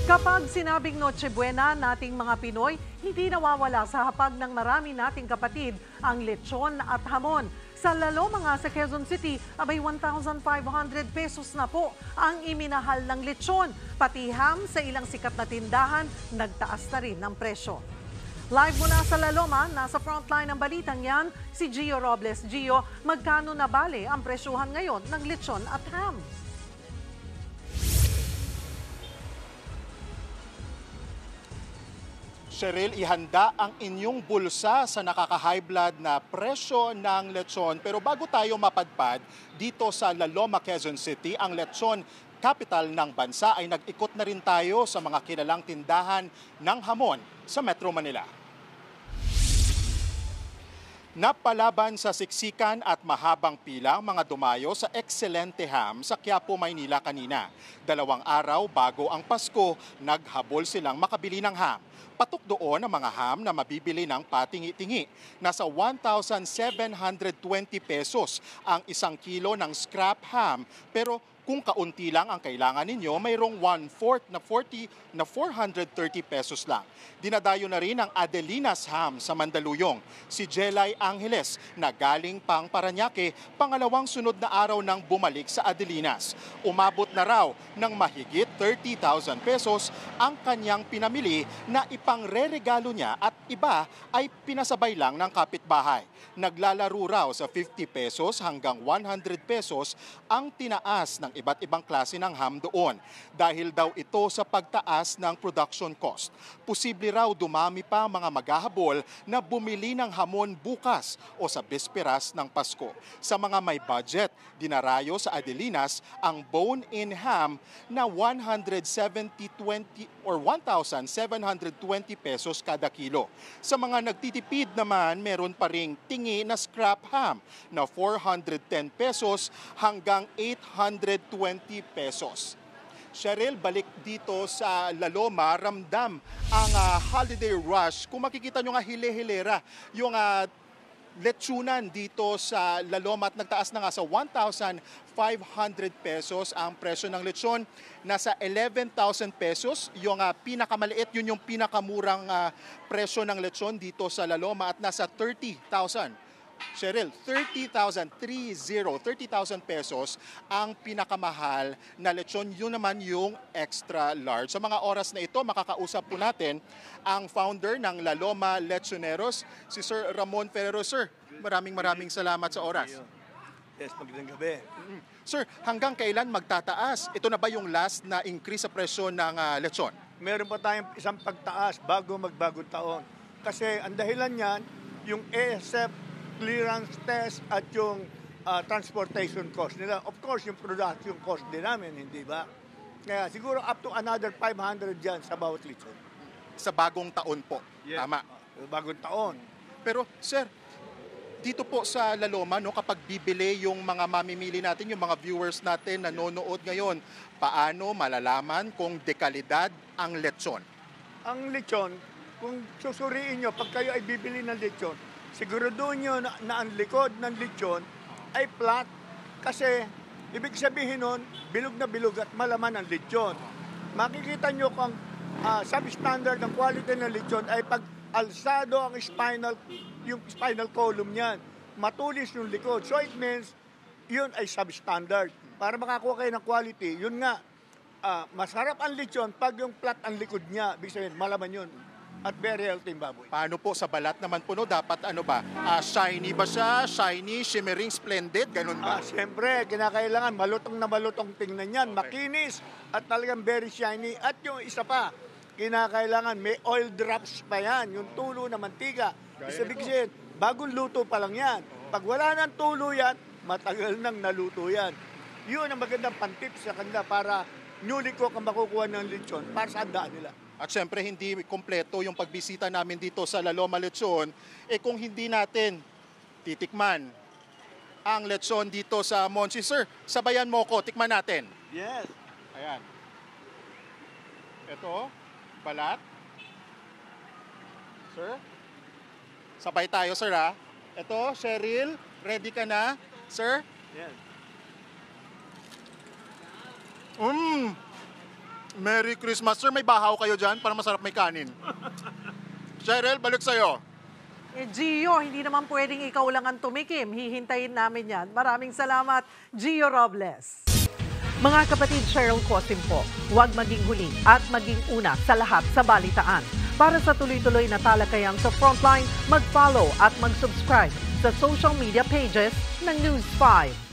Kapag sinabing Noche Buena nating mga Pinoy, hindi nawawala sa hapag ng marami nating kapatid ang lechon at hamon. Sa lalo mga sa Quezon City, abay 1,500 pesos na po ang iminahal ng lechon. Pati ham sa ilang sikat na tindahan, nagtaas na rin ng presyo. Live muna sa Laloma, nasa frontline ng balitang yan, si Gio Robles. Gio, magkano na bale ang presyuhan ngayon ng lechon at ham? Cheryl, ihanda ang inyong bulsa sa nakaka-high blood na presyo ng lechon. Pero bago tayo mapadpad, dito sa Laloma, Quezon City, ang lechon capital ng bansa ay nag-ikot na rin tayo sa mga kilalang tindahan ng hamon sa Metro Manila. Napalaban sa siksikan at mahabang pila mga dumayo sa Excelente Ham sa Quiapo, Maynila kanina. 2 araw bago ang Pasko, naghabol silang makabili ng ham. Patok doon ang mga ham na mabibili ng patingi-tingi. Nasa 1,720 pesos ang 1 kilo ng scrap ham, pero kung kaunti lang ang kailangan ninyo, mayroong 1/4 na 430 pesos lang. Dinadayo na rin ang Adelinas Ham sa Mandaluyong. Si Jelay Angeles na galing pang Parañaque, pangalawang sunod na araw nang bumalik sa Adelinas. Umabot na raw ng mahigit 30,000 pesos ang kanyang pinamili na ipangreregalo niya at iba ay pinasabay lang ng kapitbahay. Naglalaro raw sa 50 pesos hanggang 100 pesos ang tinaas ng iba't ibang klase ng ham doon. Dahil daw ito sa pagtaas ng production cost. Posible raw dumami pa mga maghahabol na bumili ng hamon bukas o sa bisperas ng Pasko. Sa mga may budget, dinarayo sa Adelinas ang bone-in ham na 1,720 pesos kada kilo. Sa mga nagtitipid naman, meron pa ring tingi na scrap ham na 410 pesos hanggang 820 pesos. Cheryl, balik dito sa Laloma, ramdam ang holiday rush. Kung makikita nyo nga hile-hilera, yung lechunan dito sa Laloma at nagtaas na nga sa 1,500 pesos ang presyo ng lechon. Nasa 11,000 pesos, yung pinakamaliit, yun yung pinakamurang presyo ng lechon dito sa Laloma at nasa 30,000. Cheryl, 30,000 pesos ang pinakamahal na lechon. Yun naman yung extra large. Sa mga oras na ito, makakausap po natin ang founder ng Laloma Lechoneros, si Sir Ramon Ferrero. Sir, maraming salamat sa oras. Yes, magandang gabi. Sir, hanggang kailan magtataas? Ito na ba yung last na increase sa presyo ng lechon? Meron pa tayong isang pagtaas bago magbagong taon. Kasi ang dahilan niyan, yung ASF clearance test at yung transportation cost nila. Of course, yung production cost din namin, hindi ba? Kaya siguro up to another 500 dyan sa bawat lechon. Sa bagong taon po, yes. Tama? Bagong taon. Pero, sir, dito po sa Laloma, no, kapag bibili yung mga mamimili natin, yung mga viewers natin na nanonood ngayon, paano malalaman kung dekalidad ang lechon? Ang lechon, kung susuriin nyo, pag kayo ay bibili ng lechon, siguraduhin nyo na ang likod ng lechon ay flat kasi ibig sabihin nun, bilog na bilog at malaman ang lechon. Makikita nyo kung substandard ng quality ng lechon ay pag alsado ang yung spinal column niyan, matulis yung likod. So it means, yun ay substandard. Para makakuha kayo ng quality, yun nga, masarap ang lechon pag yung flat ang likod niya. Ibig sabihin, malaman yun. At very healthy yung baboy. Paano po sa balat naman po, no? Dapat ano ba? Shiny ba siya? Shiny, shimmering, splendid? Ganun ba? Siyempre, kinakailangan malutong na malutong tingnan yan. Okay. Makinis at talagang very shiny. At yung isa pa, kinakailangan may oil drops pa yan. Yung tulo na mantika. Ibig sabihin, bagong luto pa lang yan. Pag wala nang tulo yan, matagal nang naluto yan. Yun ang magandang pantip sa kanila para newly cook ang makukuha ng lechon para sa handaan nila. At syempre hindi kompleto yung pagbisita namin dito sa Laloma Lechon kung hindi natin titikman ang lechon dito sa Monchi. Sir, sabayan mo ko, tikman natin. Yes. Ayan. Ito, balat. Sir, sabay tayo sir ha. Ito, Cheryl, ready ka na? Sir? Yes. Merry Christmas. Sir, may bahaw kayo dyan para masarap may kanin. Cheryl, balik sa'yo. Gio, hindi naman pwedeng ikaw lang ang tumikim. Hihintayin namin yan. Maraming salamat, Gio Robles. Mga kapatid, Cheryl Cosim po, huwag maging huli at maging una sa lahat sa balitaan. Para sa tuloy-tuloy na talakayang sa Frontline, mag-follow at mag-subscribe sa social media pages ng News 5.